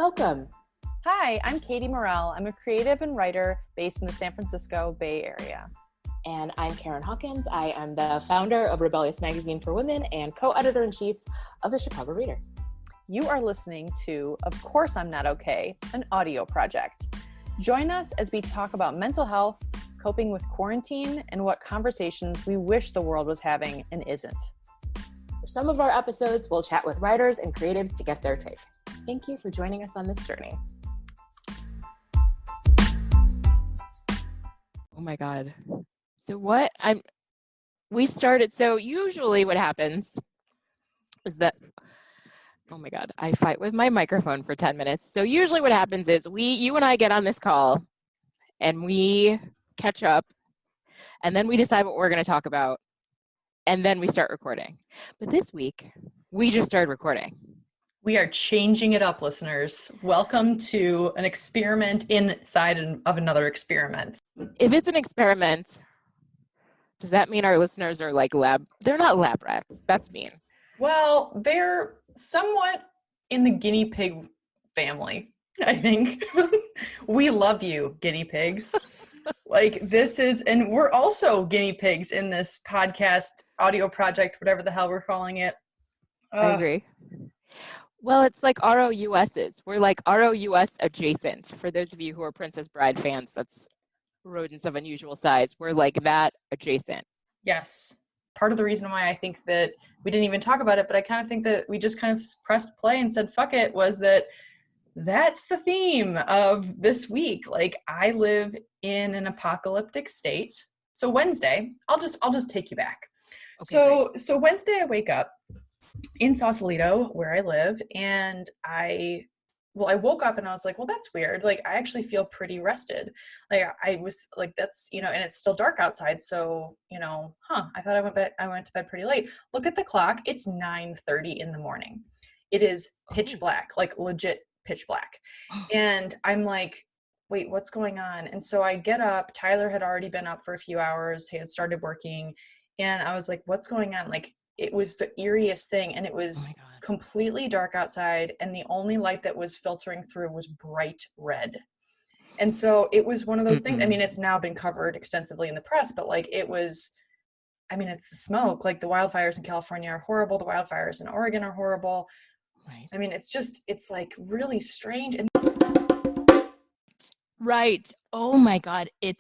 Welcome. Hi, I'm Katie Morrell. I'm a creative and writer based in the San Francisco Bay Area. And I'm Karen Hawkins. I am the founder of Rebellious Magazine for Women and co-editor-in-chief of the Chicago Reader. You are listening to Of Course I'm Not Okay, an audio project. Join us as we talk about mental health, coping with quarantine, and what conversations we wish the world was having and isn't. For some of our episodes, we'll chat with writers and creatives to get their take. Thank you for joining us on this journey. Oh my God. So usually what happens is that, oh my God, I fight with my microphone for 10 minutes. So usually what happens is you and I get on this call and we catch up and then we decide what we're going to talk about and then we start recording. But this week we just started recording. We are changing it up, listeners. Welcome to an experiment inside of another experiment. If it's an experiment, does that mean our listeners are like they're not lab rats? That's mean. Well, they're somewhat in the guinea pig family, I think. We love you, guinea pigs. And we're also guinea pigs in this podcast audio project, whatever the hell we're calling it. I agree. Well, it's like ROUSs. We're like ROUS adjacent. For those of you who are Princess Bride fans, that's rodents of unusual size. We're like that adjacent. Yes. Part of the reason why I think that we didn't even talk about it, but I kind of think that we just kind of pressed play and said, fuck it, was that's the theme of this week. Like, I live in an apocalyptic state. So Wednesday, I'll just take you back. Okay, so Wednesday I wake up in Sausalito, where I live, and I woke up and I was like, well, that's weird. Like, I actually feel pretty rested. Like, I was like, that's, and it's still dark outside. So, I thought I went to bed pretty late. Look at the clock. It's 9:30 in the morning. It is pitch black, like legit pitch black. And I'm like, wait, what's going on? And so I get up. Tyler had already been up for a few hours. He had started working. And I was like, what's going on? Like, it was the eeriest thing. And it was completely dark outside. And the only light that was filtering through was bright red. And so it was one of those things. I mean, it's now been covered extensively in the press, but like it's the smoke. Like, the wildfires in California are horrible. The wildfires in Oregon are horrible. Right. I mean, it's like really strange. Right. Oh my God. It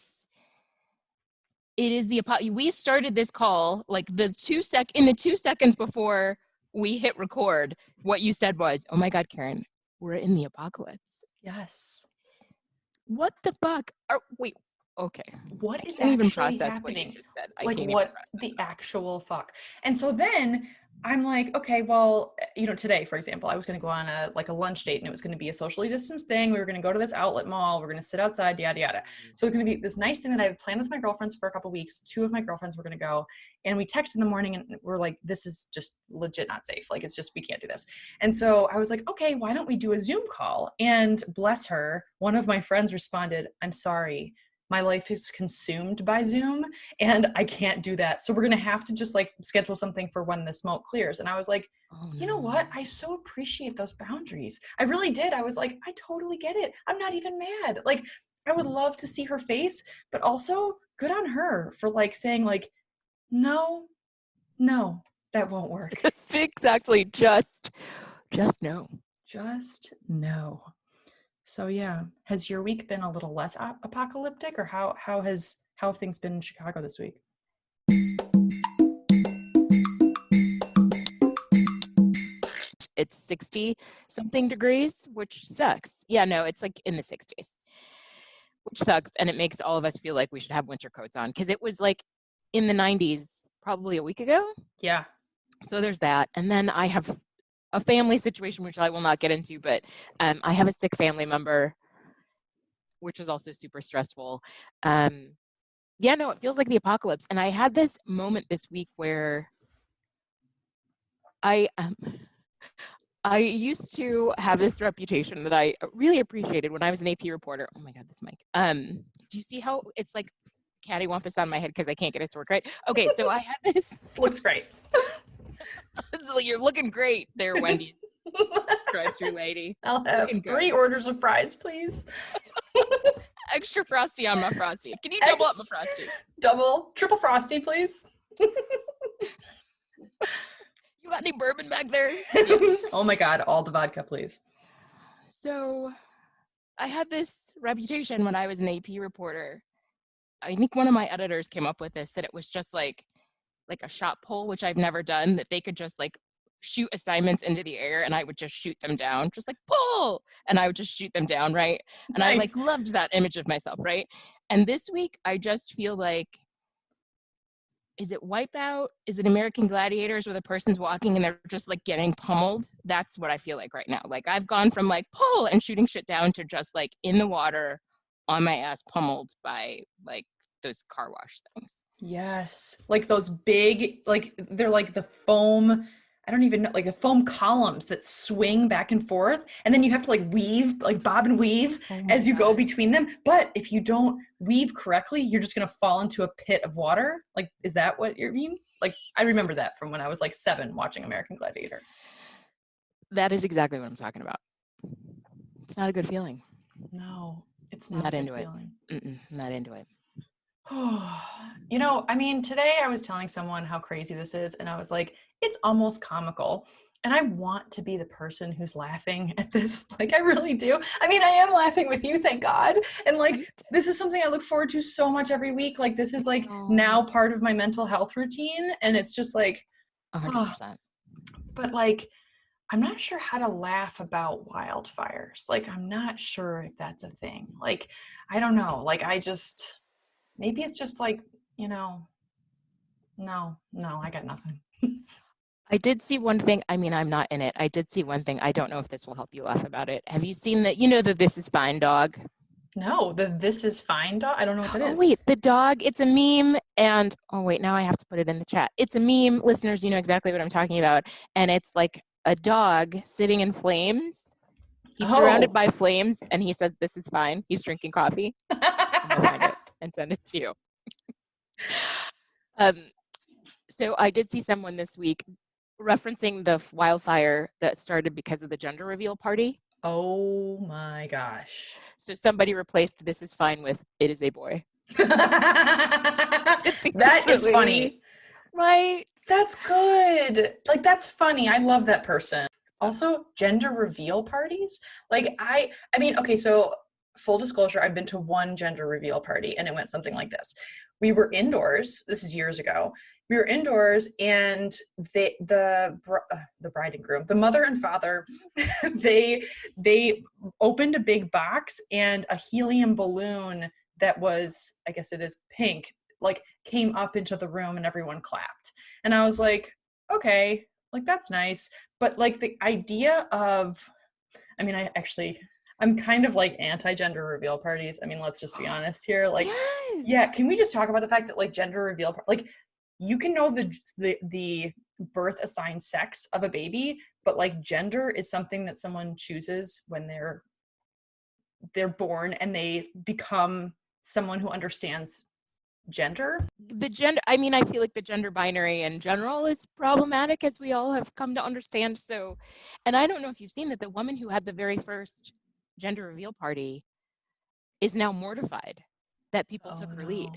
is we started this call like in the 2 seconds before we hit record. What you said was, oh my God, Karen, we're in the apocalypse. Yes. What the fuck? Wait. Okay. What is actually even process happening? What you just said. Like, what the actual fuck? And so then I'm like, okay, well, today, for example, I was going to go on a lunch date, and it was going to be a socially distanced thing. We were going to go to this outlet mall. We're going to sit outside, yada, yada. So it's going to be this nice thing that I had planned with my girlfriends for a couple of weeks. 2 of my girlfriends were going to go, and we texted in the morning, and we're like, this is just legit not safe. Like, we can't do this. And so I was like, okay, why don't we do a Zoom call? And bless her, one of my friends responded, I'm sorry, my life is consumed by Zoom and I can't do that. So we're going to have to just like schedule something for when the smoke clears. And I was like, you know what? I so appreciate those boundaries. I really did. I was like, I totally get it. I'm not even mad. Like, I would love to see her face, but also good on her for like saying like, no, that won't work. Exactly. Just no. Just no. So yeah, has your week been a little less apocalyptic, or how have things been in Chicago this week? It's 60 something degrees, which sucks. Yeah, no, it's like in the 60s, which sucks. And it makes all of us feel like we should have winter coats on, because it was like in the 90s probably a week ago. Yeah. So there's that. And then I have a family situation, which I will not get into, but I have a sick family member, which is also super stressful. Yeah, no, it feels like the apocalypse. And I had this moment this week where I used to have this reputation that I really appreciated when I was an AP reporter. Oh my God, this mic. Do you see how it's like cattywampus on my head because I can't get it to work right? Okay, so I had this. Looks great. So you're looking great there, Wendy's. drive-through lady. I'll have Looking 3 good. orders of fries, please. Extra frosty on my frosty. Can you double up my frosty? Double, triple frosty, please. You got any bourbon back there? Oh my God, all the vodka, please. So I had this reputation when I was an AP reporter. I think one of my editors came up with this, that it was just like a shot poll, which I've never done, that they could just like shoot assignments into the air and I would just shoot them down, just like pull, and I would just shoot them down, right? And Nice. I like loved that image of myself, right? And this week I just feel like, is it Wipeout? Is it American Gladiators, where the person's walking and they're just like getting pummeled? That's what I feel like right now. Like I've gone from like pull and shooting shit down to just like in the water on my ass, pummeled by like those car wash things. Yes, like those big, like they're like the foam, I don't even know, like the foam columns that swing back and forth, and then you have to like weave, like bob and weave as you go between them. But if you don't weave correctly, you're just gonna fall into a pit of water. Like, is that what you mean? Like, I remember that from when I was like 7 watching American Gladiator. That is exactly what I'm talking about. It's not a good feeling. No, it's not, Not a into good it. feeling. Not into it. You know, I mean, today I was telling someone how crazy this is, and I was like, it's almost comical. And I want to be the person who's laughing at this. Like, I really do. I mean, I am laughing with you, thank God. And like, this is something I look forward to so much every week. Like, this is like now part of my mental health routine. And it's just like, 100%. But like, I'm not sure how to laugh about wildfires. Like, I'm not sure if that's a thing. Like, I don't know. Like, maybe it's just like, you know, no, I got nothing. I did see one thing. I mean, I'm not in it. I did see one thing. I don't know if this will help you laugh about it. Have you seen that? You know, the This Is Fine dog? No, the This Is Fine dog? I don't know what that is. Oh, wait, the dog, it's a meme. And, oh, wait, now I have to put it in the chat. It's a meme. Listeners, you know exactly what I'm talking about. And it's like a dog sitting in flames. He's surrounded by flames, and he says, "This is fine." He's drinking coffee. I'm gonna find it and send it to you. So I did see someone this week referencing the wildfire that started because of the gender reveal party. Oh my gosh. So somebody replaced "This is fine" with "It is a boy." That is funny. Right? That's good. Like, that's funny. I love that person. Also, gender reveal parties. Like, I mean, okay, so full disclosure, I've been to one gender reveal party, and it went something like this. We were indoors. This is years ago. We were indoors, and the bride and groom, the mother and father, they opened a big box, and a helium balloon that was, I guess it is pink, like came up into the room, and everyone clapped. And I was like, okay, like that's nice. But like the idea of, I mean, I'm kind of like anti-gender reveal parties. I mean, let's just be honest here. Like, yes. Yeah, can we just talk about the fact that like gender reveal, like you can know the birth assigned sex of a baby, but like gender is something that someone chooses when they're born, and they become someone who understands gender. I mean, I feel like the gender binary in general is problematic, as we all have come to understand. So, and I don't know if you've seen that the woman who had the very first gender reveal party is now mortified that people took her lead.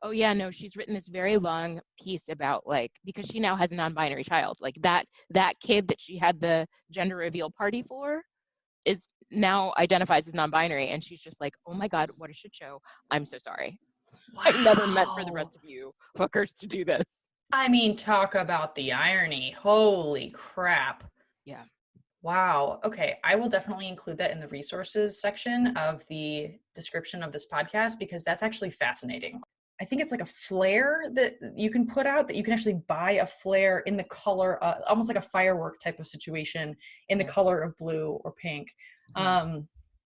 Oh yeah, no, she's written this very long piece about, like, because she now has a non-binary child, like that kid that she had the gender reveal party for is now identifies as non-binary, and she's just like, oh my God, what a shit show. I'm so sorry. Wow. I never meant for the rest of you fuckers to do this. I mean, talk about the irony. Holy crap. Yeah. Wow. Okay. I will definitely include that in the resources section of the description of this podcast, because that's actually fascinating. I think it's like a flare that you can put out, that you can actually buy a flare in the color, almost like a firework type of situation, in the color of blue or pink.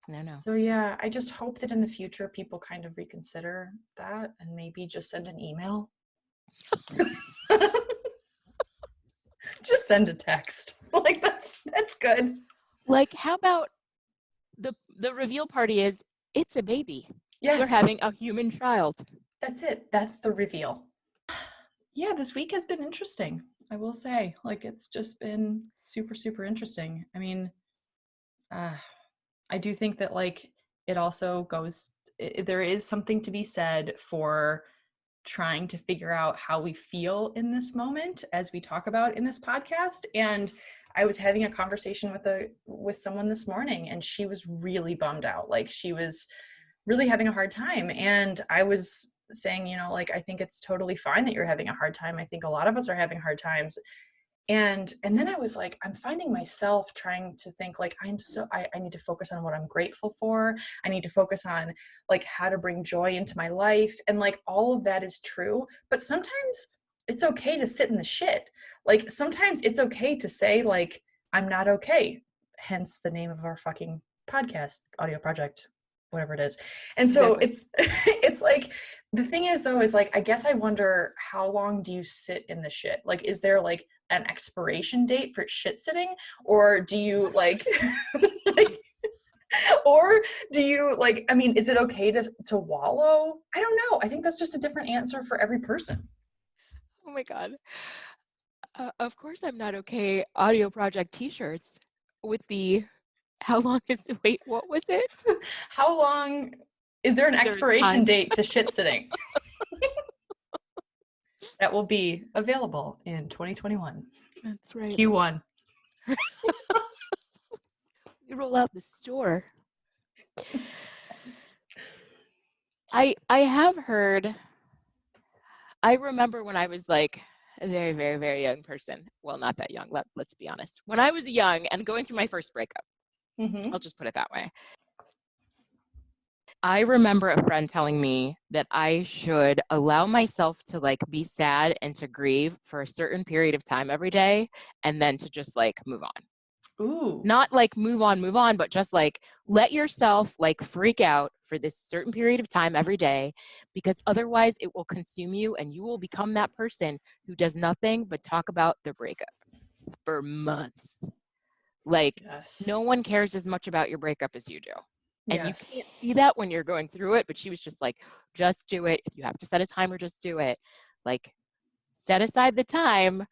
No. So yeah, I just hope that in the future people kind of reconsider that and maybe just send an email. Just send a text. Like that's good. Like, how about the reveal party is, it's a baby. Yes. We're having a human child. That's it. That's the reveal. Yeah, this week has been interesting, I will say. Like, it's just been super, super interesting. I mean, I do think that like it also goes, there is something to be said for trying to figure out how we feel in this moment, as we talk about in this podcast. And I was having a conversation with someone this morning, and she was really bummed out. Like she was really having a hard time. And I was saying, you know, like, I think it's totally fine that you're having a hard time. I think a lot of us are having hard times. And then I was like, I'm finding myself trying to think like, I need to focus on what I'm grateful for. I need to focus on like how to bring joy into my life. And like all of that is true. But sometimes it's okay to sit in the shit. Like sometimes it's okay to say like, I'm not okay. Hence the name of our fucking podcast, audio project, whatever it is. And so Exactly. it's like, the thing is though, is like, I guess I wonder, how long do you sit in the shit? Like, is there like an expiration date for shit sitting, or do you like, like, or do you like, I mean, is it okay to wallow? I don't know. I think that's just a different answer for every person. Oh my God. Of course I'm not okay. Audio project t-shirts would be, how long is it? Wait, what was it? How long is there an Is there a expiration time? date to shit sitting? That will be available in 2021. That's right. Q1. You roll out the store. I have heard, I remember when I was like a very, very, very young person. Well, not that young, let's be honest. When I was young and going through my first breakup, Mm-hmm. I'll just put it that way. I remember a friend telling me that I should allow myself to like be sad and to grieve for a certain period of time every day, and then to just like move on. Ooh. Not like move on, but just like let yourself like freak out for this certain period of time every day, because otherwise it will consume you and you will become that person who does nothing but talk about their breakup for months. Like Yes. no one cares as much about your breakup as you do. And you Yes. can't see that when you're going through it, but she was just like, just do it. If you have to set a timer, just do it. Like set aside the time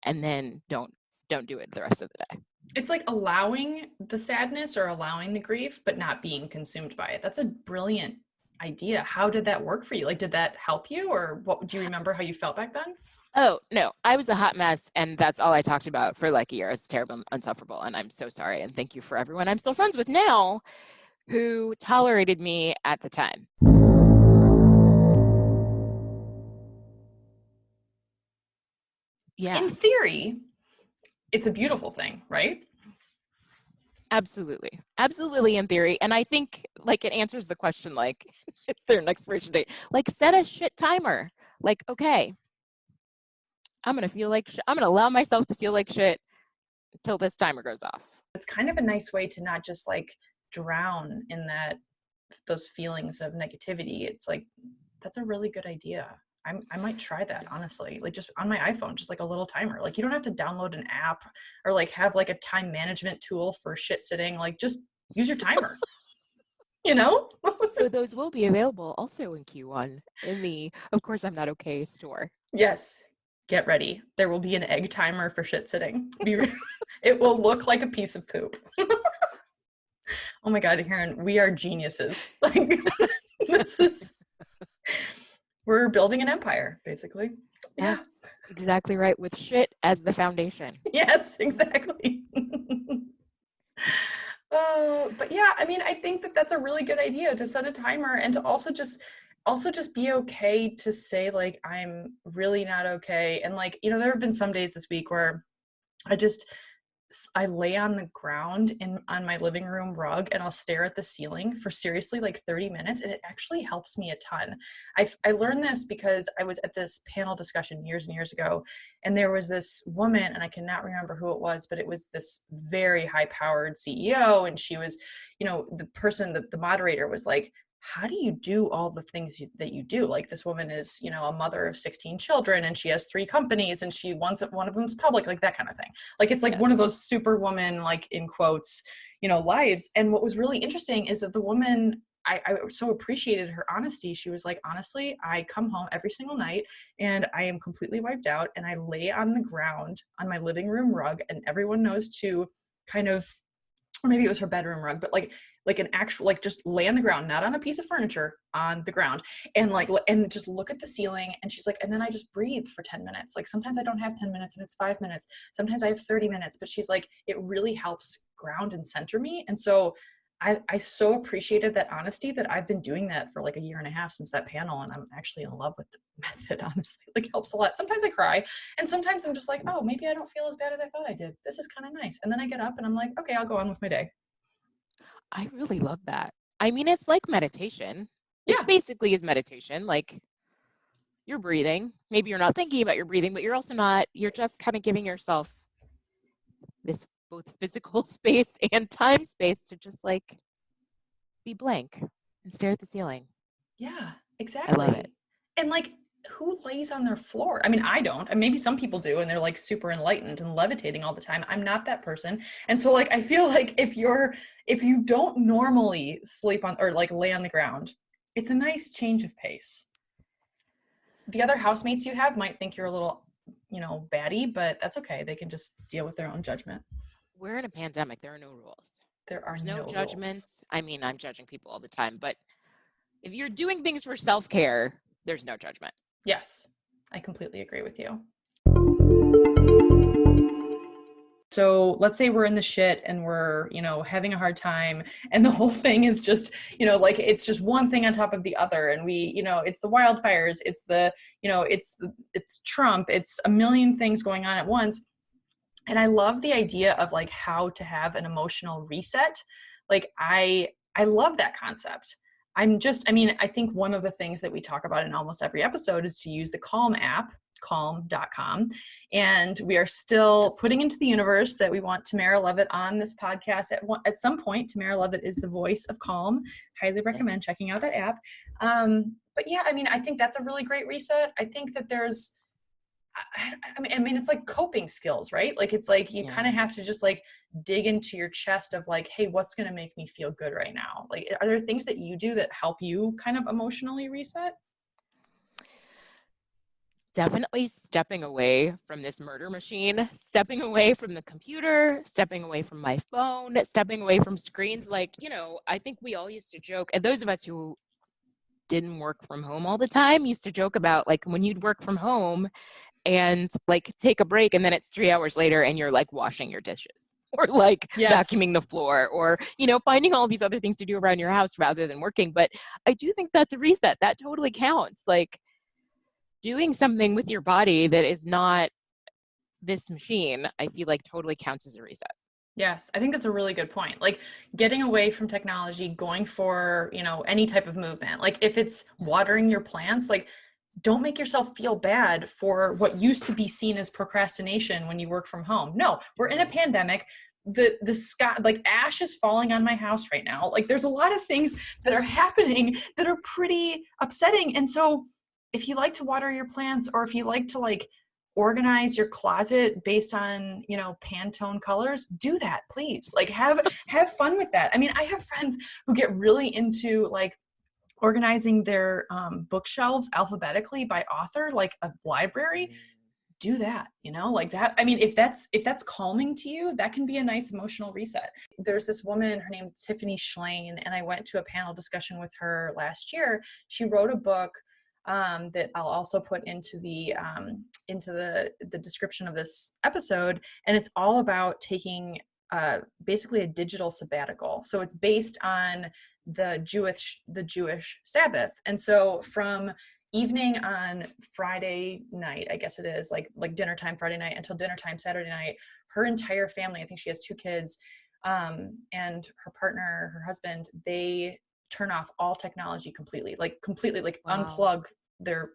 and then don't do it the rest of the day. It's like allowing the sadness or allowing the grief, but not being consumed by it. That's a brilliant idea. How did that work for you? Like, did that help you, or what, do you remember how you felt back then? Oh, no, I was a hot mess, and that's all I talked about for like a year. It's terrible and insufferable, and I'm so sorry. And thank you for everyone I'm still friends with now who tolerated me at the time. Yeah, In theory, it's a beautiful thing, right? absolutely. Absolutely in theory. And I think like it answers the question, like, is there an expiration date? Like set a shit timer. Like, okay, I'm going to feel like I'm going to allow myself to feel like shit until this timer goes off. It's kind of a nice way to not just like drown in those feelings of negativity. It's like, that's a really good idea. I might try that, honestly, like just on my iPhone, just like a little timer. Like you don't have to download an app or like have like a time management tool for shit sitting. Like just use your timer, you know? So those will be available also in Q1 in the Of Course I'm Not Okay store. Yes. Get ready. There will be an egg timer for shit sitting. It will look like a piece of poop. Oh my God, Karen, we are geniuses. Like we're building an empire, basically. Yeah. That's exactly right, with shit as the foundation. Yes, exactly. But yeah, I mean, I think that that's a really good idea to set a timer and to also just be okay to say like, I'm really not okay. And like, you know, there have been some days this week where I lay on the ground on my living room rug and I'll stare at the ceiling for seriously like 30 minutes. And it actually helps me a ton. I learned this because I was at this panel discussion years and years ago. And there was this woman, and I cannot remember who it was, but it was this very high powered CEO. And she was, you know, the person that the moderator was like, how do you do all the things that you do? Like this woman is, you know, a mother of 16 children and she has 3 companies and one of them's public, like that kind of thing. Like, it's like one of those superwoman, like in quotes, you know, lives. And what was really interesting is that the woman, I so appreciated her honesty. She was like, honestly, I come home every single night and I am completely wiped out and I lay on the ground on my living room rug, and everyone knows to kind of or maybe it was her bedroom rug, but like an actual, like just lay on the ground, not on a piece of furniture, on the ground, and and just look at the ceiling. And she's like, and then I just breathe for 10 minutes. Like sometimes I don't have 10 minutes and it's 5 minutes. Sometimes I have 30 minutes, but she's like, it really helps ground and center me. And so I so appreciated that honesty, that I've been doing that for like a year and a half since that panel. And I'm actually in love with the method, honestly. Like, it helps a lot. Sometimes I cry, and sometimes I'm just like, oh, maybe I don't feel as bad as I thought I did. This is kind of nice. And then I get up and I'm like, okay, I'll go on with my day. I really love that. I mean, it's like meditation. Yeah. It basically is meditation. Like, you're breathing. Maybe you're not thinking about your breathing, but you're also not, you're just kind of giving yourself this both physical space and time space to just like be blank and stare at the ceiling. Yeah, exactly. I love it. And like, who lays on their floor? I mean, I don't. And maybe some people do, and they're like super enlightened and levitating all the time. I'm not that person. And so like, I feel like if you don't normally sleep on or like lay on the ground, it's a nice change of pace. The other housemates you have might think you're a little, batty, but that's okay. They can just deal with their own judgment. We're in a pandemic. There are no rules. There's no judgments. Rules. I mean, I'm judging people all the time, but if you're doing things for self-care, there's no judgment. Yes, I completely agree with you. So let's say we're in the shit and we're, having a hard time, and the whole thing is just, like it's just one thing on top of the other. And we, it's the wildfires, it's it's Trump, it's a million things going on at once. And I love the idea of like how to have an emotional reset. Like I love that concept. I think one of the things that we talk about in almost every episode is to use the Calm app, calm.com. And we are still putting into the universe that we want Tamara Levitt on this podcast at some point. Tamara Levitt is the voice of Calm. Highly recommend checking out that app. But yeah, I think that's a really great reset. I think that there's, it's like coping skills, right? Like, it's like you kind of have to just like dig into your chest of like, hey, what's going to make me feel good right now? Like, are there things that you do that help you kind of emotionally reset? Definitely stepping away from this murder machine, stepping away from the computer, stepping away from my phone, stepping away from screens. Like, I think we all used to joke, and those of us who didn't work from home all the time used to joke about like when you'd work from home and like take a break, and then it's 3 hours later and you're like washing your dishes or like vacuuming the floor or, finding all these other things to do around your house rather than working. But I do think that's a reset. That totally counts. Like doing something with your body that is not this machine, I feel like totally counts as a reset. Yes, I think that's a really good point. Like getting away from technology, going for, any type of movement. Like if it's watering your plants, like don't make yourself feel bad for what used to be seen as procrastination when you work from home. No, we're in a pandemic. The sky, like ash is falling on my house right now. Like there's a lot of things that are happening that are pretty upsetting. And so if you like to water your plants, or if you like to like organize your closet based on, Pantone colors, do that, please. Like have fun with that. I have friends who get really into like organizing their bookshelves alphabetically by author, like a library. Do that, like that. If that's calming to you, that can be a nice emotional reset. There's this woman, her name is Tiffany Schlein, and I went to a panel discussion with her last year. She wrote a book that I'll also put into the description of this episode, and it's all about taking basically a digital sabbatical. So it's based on the Jewish Sabbath. And so from evening on Friday night, I guess it is like dinner time Friday night until dinner time Saturday night, her entire family, I think she has 2 kids, and her partner, her husband, they turn off all technology completely, like unplug their,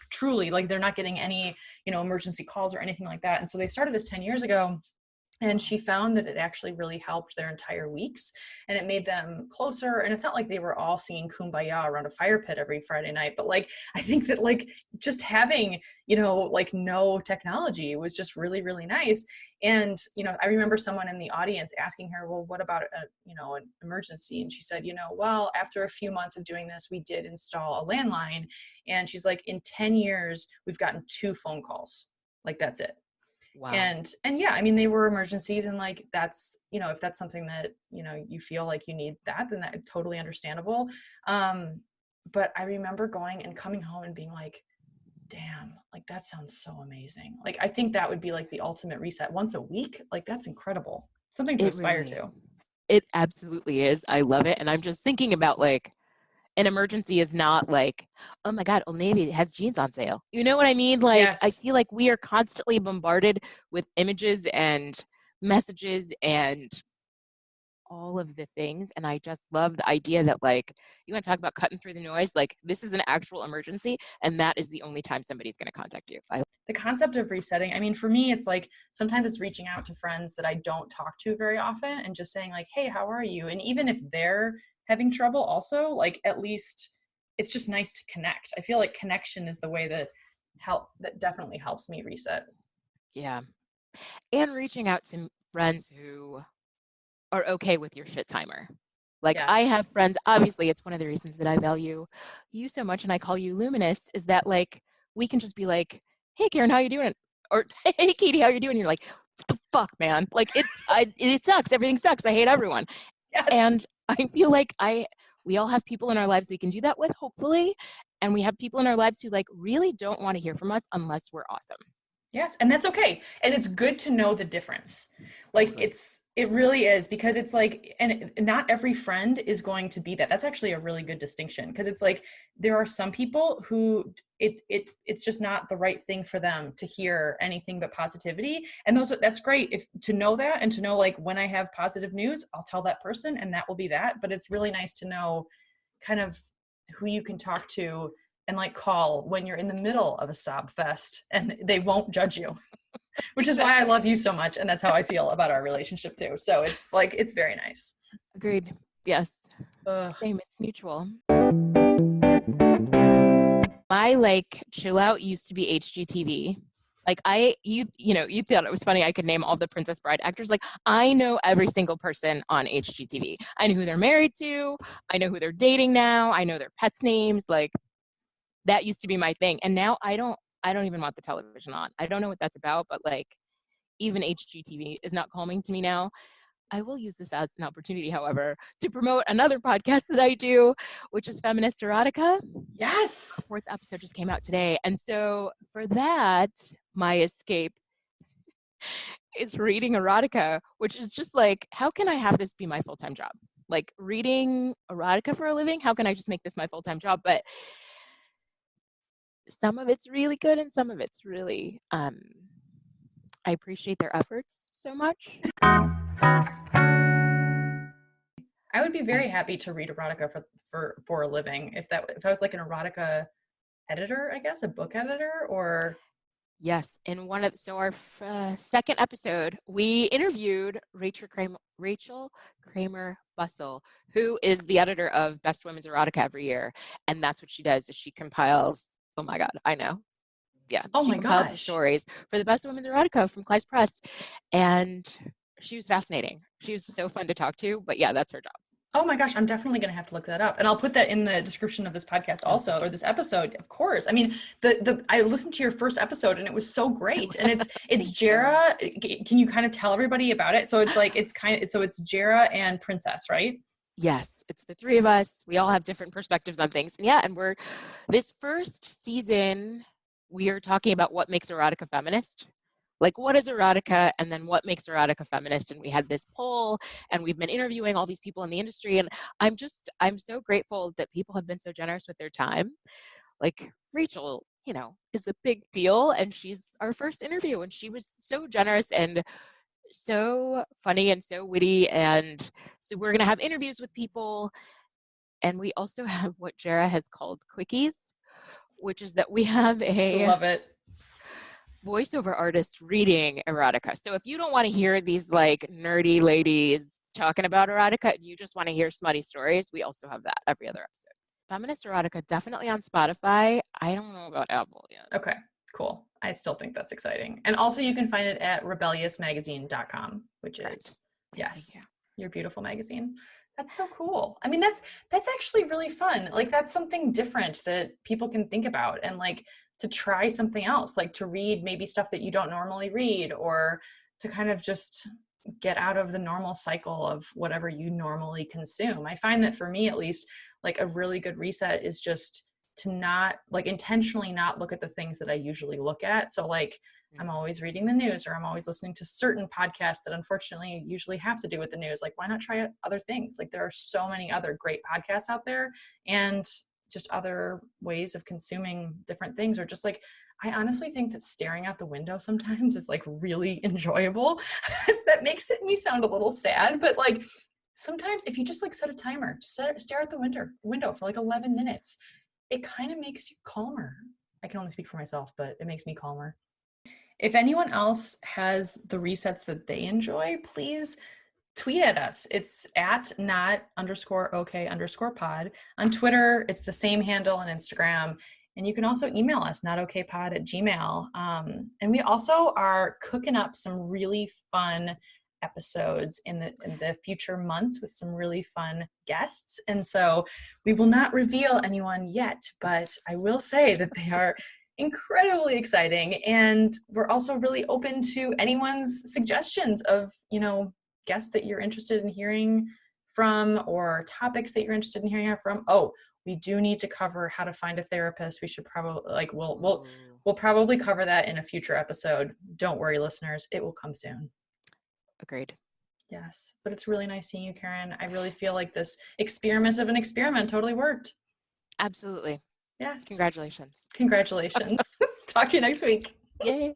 truly, like they're not getting any, emergency calls or anything like that. And so they started this 10 years ago. And she found that it actually really helped their entire weeks, and it made them closer. And it's not like they were all singing Kumbaya around a fire pit every Friday night, but like, I think that like just having, like no technology was just really, really nice. And, I remember someone in the audience asking her, well, what about an emergency? And she said, well, after a few months of doing this, we did install a landline. And she's like, in 10 years, we've gotten 2 phone calls. Like, that's it. Wow. And yeah, I mean, they were emergencies, and like, that's, you know, if that's something that, you know, you feel like you need that, then that's totally understandable. But I remember going and coming home and being like, damn, like that sounds so amazing. Like, I think that would be like the ultimate reset once a week. Like, that's incredible. Something to aspire to. It absolutely is. I love it. And I'm just thinking about like, an emergency is not like, oh my God, Old Navy has jeans on sale. You know what I mean? Like, I Yes. feel like we are constantly bombarded with images and messages and all of the things. And I just love the idea that, like, you want to talk about cutting through the noise? Like, this is an actual emergency, and that is the only time somebody's going to contact you. The concept of resetting, I mean, for me, it's like sometimes it's reaching out to friends that I don't talk to very often and just saying like, hey, how are you? And even if they're having trouble also, like, at least it's just nice to connect. I feel like connection is the way that definitely helps me reset. Yeah. And reaching out to friends who are okay with your shit timer. Like, I have Yes. friends, obviously, it's one of the reasons that I value you so much and I call you Luminous, is that, like, we can just be like, hey, Karen, how you doing? Or, hey, Katie, how you doing? You're like, what the fuck, man? Like, it sucks. Everything sucks. I hate everyone. Yes. And I feel like we all have people in our lives we can do that with, hopefully. And we have people in our lives who, like, really don't want to hear from us unless we're awesome. Yes, and that's okay. And it's good to know the difference. Like, Totally. it really is, because it's like, and not every friend is going to be that. That's actually a really good distinction, because it's like there are some people who it's just not the right thing for them to hear anything but positivity. And that's great if to know that, and to know like, when I have positive news, I'll tell that person and that will be that. But it's really nice to know kind of who you can talk to and like call when you're in the middle of a sob fest, and they won't judge you, which is why I love you so much. And that's how I feel about our relationship too. So it's like, it's very nice. Agreed. Yes. Ugh. Same. It's mutual. My like chill out used to be HGTV. Like, you thought it was funny I could name all the Princess Bride actors. Like, I know every single person on HGTV. I know who they're married to. I know who they're dating now. I know their pets' names. Like, that used to be my thing. And now I don't even want the television on. I don't know what that's about, but like, even HGTV is not calming to me now. I will use this as an opportunity, however, to promote another podcast that I do, which is Feminist Erotica. Yes. Our 4th episode just came out today. And so for that, my escape is reading erotica, which is just like, how can I have this be my full-time job? Like, reading erotica for a living, how can I just make this my full-time job? But some of it's really good and some of it's really, I appreciate their efforts so much. I would be very happy to read erotica for a living, if I was like an erotica editor, I guess, a book editor, or Yes, in our 2nd episode, we interviewed Rachel Kramer Bussell, who is the editor of Best Women's Erotica every year, and that's what she does. Is she compiles? Oh my God, I know. Yeah, oh she my compiles the gosh. stories for the Best Women's Erotica from Kleist Press, and she was fascinating. She was so fun to talk to. But yeah, that's her job. Oh my gosh, I'm definitely going to have to look that up. And I'll put that in the description of this podcast also, or this episode, of course. I mean, I listened to your first episode and it was so great. And it's Jera. Can you kind of tell everybody about it? So it's like, it's Jera and Princess, right? Yes, it's the 3 of us. We all have different perspectives on things. And yeah, and this first season, we are talking about what makes erotica feminist. Like, what is erotica, and then what makes erotica feminist? And we had this poll, and we've been interviewing all these people in the industry. And I'm so grateful that people have been so generous with their time. Like, Rachel, is a big deal, and she's our first interview, and she was so generous and so funny and so witty. And so we're going to have interviews with people. And we also have what Jera has called quickies, which is that we have I love it. voiceover artist reading erotica. So if you don't want to hear these like nerdy ladies talking about erotica, you just want to hear smutty stories, we also have that every other episode. Feminist Erotica, definitely on Spotify. I don't know about Apple yet. Okay, cool. I still think that's exciting. And also you can find it at rebelliousmagazine.com, which is, yes, your beautiful magazine. That's so cool. I mean, that's actually really fun. Like, that's something different that people can think about. And like, to try something else, like to read maybe stuff that you don't normally read, or to kind of just get out of the normal cycle of whatever you normally consume. I find that for me, at least, like a really good reset is just to not like intentionally not look at the things that I usually look at. So like I'm always reading the news, or I'm always listening to certain podcasts that unfortunately usually have to do with the news. Like, why not try other things? Like, there are so many other great podcasts out there, and just other ways of consuming different things. Or just like, I honestly think that staring out the window sometimes is like really enjoyable. That makes me sound a little sad, but like sometimes if you just like set a timer, stare out the window for like 11 minutes, it kind of makes you calmer. I can only speak for myself, but it makes me calmer. If anyone else has the resets that they enjoy, please tweet at us. It's at not_okay_pod. On Twitter, it's the same handle on Instagram. And you can also email us, notokaypod@gmail. And we also are cooking up some really fun episodes in the future months with some really fun guests. And so we will not reveal anyone yet, but I will say that they are incredibly exciting. And we're also really open to anyone's suggestions of, guests that you're interested in hearing from, or topics that you're interested in hearing from. Oh, we do need to cover how to find a therapist. We should probably we'll probably cover that in a future episode. Don't worry, listeners, it will come soon. Agreed. Yes, but it's really nice seeing you, Karen. I really feel like this experiment of an experiment totally worked. Absolutely. Yes. Congratulations. Talk to you next week. Yay.